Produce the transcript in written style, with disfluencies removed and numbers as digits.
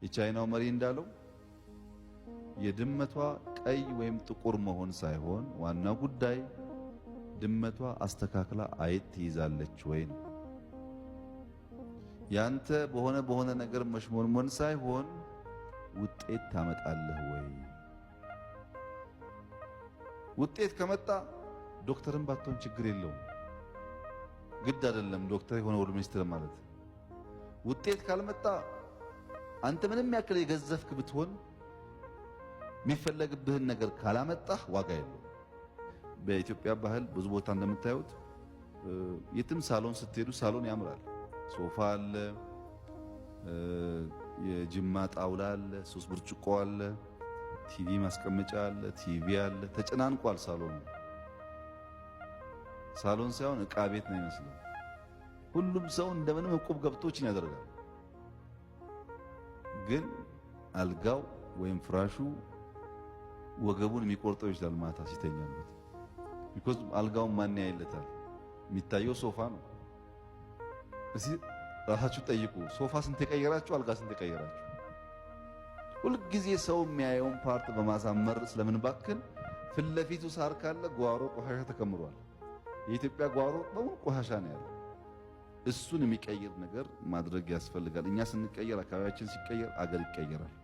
የቻይናው መሪ እንዳለው የድመቷ ቀይ ወይም ጥቁር መሆን ሳይሆን ዋናው ጉዳይ ድመቷ አስተካክላ አይጥ ትይዛለች ወይ ነው። ያንተ በሆነ ነገር መሽሞንሞን ሳይሆን ውጤት ታመጣለህ ወይ? ውጤት ከመጣ ዶክተርን ባትሆን ችግር የለውም። ግድ አይደለም ዶክተር የሆነ ወደ ሚኒስትር ማለት። ውጤት ካልመጣ አንተ ምንም ያክል የገዘፍክ ብትሆን የሚፈለግብህን ነገር ካላመጣህ ዋጋ የለውም። በኢትዮጵያ ባህል ብዙ ቦታ እንደምታዩት የትም ሳሎን ስትሄዱ ሳሎን ያምራል። ሶፋ አለ፣ የጅማ ጣውላ አለ፣ ሶስት ብርጭቆ አለ፣ ቲቪ ማስቀመጫ አለ፣ ቲቪ አለ። ተጨናንቋል ሳሎኑ። ሳሎን ሳይሆን ዕቃ ቤት ነው የሚመስለው። ሁሉም ሰው እንደምንም ዕቁብ ገብቶችን ያደርጋል። ግን አልጋው ወይም ፍራሹ ወገቡን የሚቆርጠው ይችላል ማታ ሲተኛበት። ቢኮዝ አልጋውን ማን ያይለታል? የሚታየው ሶፋ ነው። እዚህ ራሳችሁ ጠይቁ። ሶፋ ስንት የቀየራችሁ? አልጋ ስንት የቀየራችሁ? ሁልጊዜ ሰው የሚያየውን ፓርት በማሳመር ስለምንባክን ፊት ለፊቱ ሳር ካለ ጓሮ ቆሻሻ ተከምሯል። የኢትዮጵያ ጓሮ በሙሉ ቆሻሻ ነው ያለው። እሱን የሚቀይር ነገር ማድረግ ያስፈልጋል። እኛ ስንቀየር፣ አካባቢያችን ሲቀየር አገር ይቀየራል።